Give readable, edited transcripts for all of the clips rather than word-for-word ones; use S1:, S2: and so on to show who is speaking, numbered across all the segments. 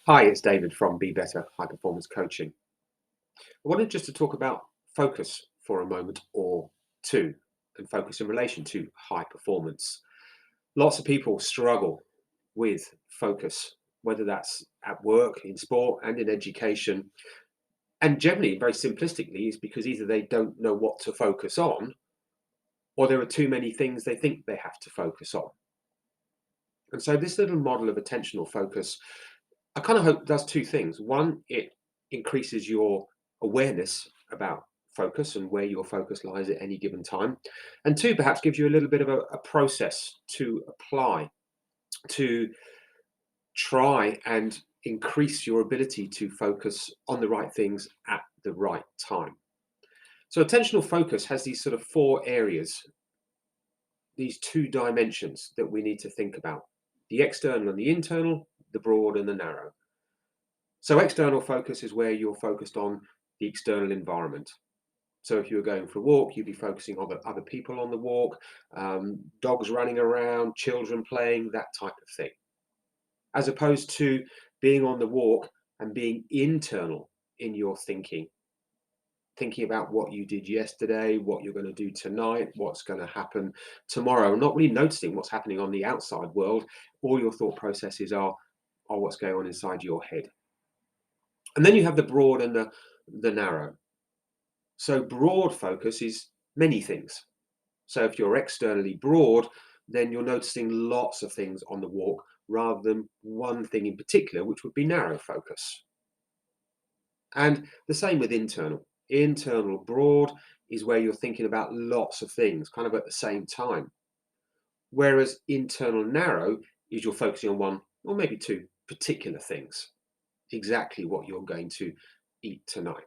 S1: Hi, it's David from Be Better High Performance Coaching. I wanted just to talk about focus for a moment or two, and focus in relation to high performance. Lots of people struggle with focus, whether that's at work, in sport, and in education. And generally, very simplistically, is because either they don't know what to focus on, or there are too many things they think they have to focus on. And so, this little model of attentional focus, I kind of hope does two things. One, it increases your awareness about focus and where your focus lies at any given time. And two, perhaps gives you a little bit of a process to apply to try and increase your ability to focus on the right things at the right time. So, attentional focus has these sort of four areas, these two dimensions that we need to think about: the external and the internal, the broad and the narrow. So external focus is where you're focused on the external environment. So if you were going for a walk, you'd be focusing on the other people on the walk, dogs running around, children playing, that type of thing. As opposed to being on the walk and being internal in your thinking about what you did yesterday, what you're going to do tonight, what's going to happen tomorrow, not really noticing what's happening on the outside world. All your thought processes are what's going on inside your head. And then you have the broad and the narrow. So broad focus is many things. So if you're externally broad, then you're noticing lots of things on the walk rather than one thing in particular, which would be narrow focus. And the same with internal. Internal broad is where you're thinking about lots of things kind of at the same time. Whereas internal narrow is you're focusing on one or maybe two particular things, exactly what you're going to eat tonight.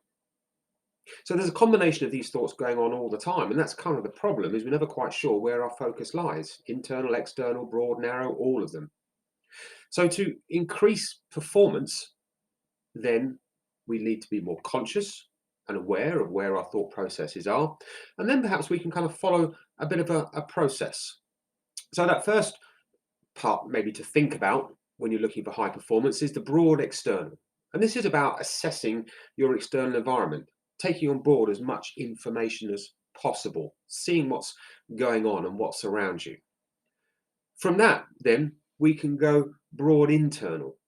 S1: So there's a combination of these thoughts going on all the time, and that's kind of the problem, is we're never quite sure where our focus lies: internal, external, broad, narrow, all of them. So to increase performance, then we need to be more conscious and aware of where our thought processes are, and then perhaps we can kind of follow a bit of a process. So that first part maybe to think about when you're looking for high performance is the broad external. And this is about assessing your external environment, taking on board as much information as possible, seeing what's going on and what's around you. From that, then, we can go broad internal.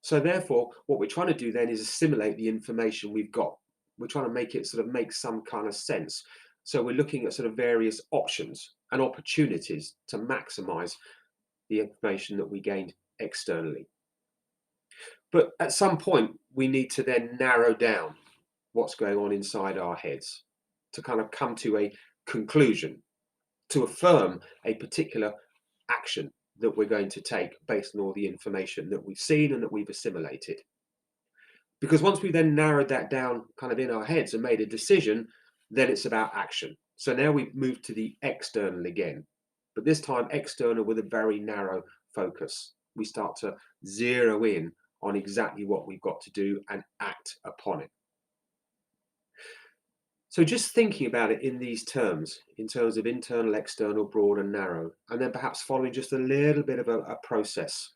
S1: So therefore, what we're trying to do then is assimilate the information we've got. We're trying to make it sort of make some kind of sense. So we're looking at sort of various options and opportunities to maximize the information that we gained externally. But at some point, we need to then narrow down what's going on inside our heads to kind of come to a conclusion, to affirm a particular action that we're going to take based on all the information that we've seen and that we've assimilated. Because once we've then narrowed that down kind of in our heads and made a decision, then it's about action. So now we've moved to the external again, but this time external with a very narrow focus. We start to zero in on exactly what we've got to do and act upon it. So just thinking about it in these terms, in terms of internal, external, broad and narrow, and then perhaps following just a little bit of a process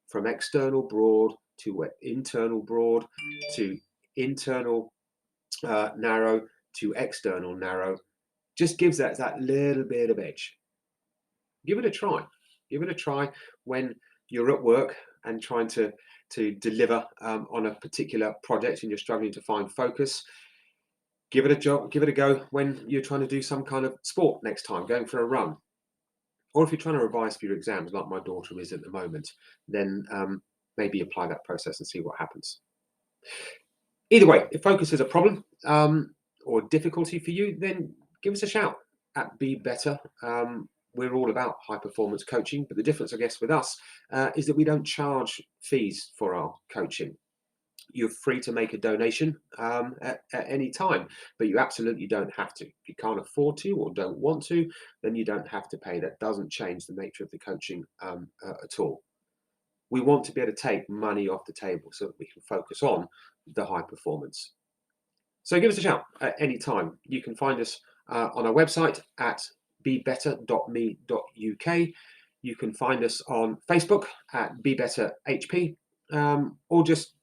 S1: from external broad to internal broad to internal narrow to external narrow, just gives that little bit of edge. Give it a try. Give it a try when you're at work and trying to deliver on a particular project and you're struggling to find focus. Give it a go when you're trying to do some kind of sport next time, going for a run. Or if you're trying to revise for your exams, like my daughter is at the moment, then maybe apply that process and see what happens. Either way, if focus is a problem or difficulty for you, then give us a shout at Be Better. We're all about high performance coaching, but the difference, I guess, with us is that we don't charge fees for our coaching. You're free to make a donation at any time, but you absolutely don't have to. If you can't afford to or don't want to, then you don't have to pay. That doesn't change the nature of the coaching at all. We want to be able to take money off the table so that we can focus on the high performance. So give us a shout at any time. You can find us on our website at bebetter.me.uk. You can find us on Facebook at BeBetterHP. or just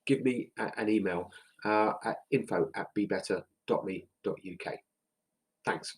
S1: give me an email at info@bebetter.me.uk. Thanks.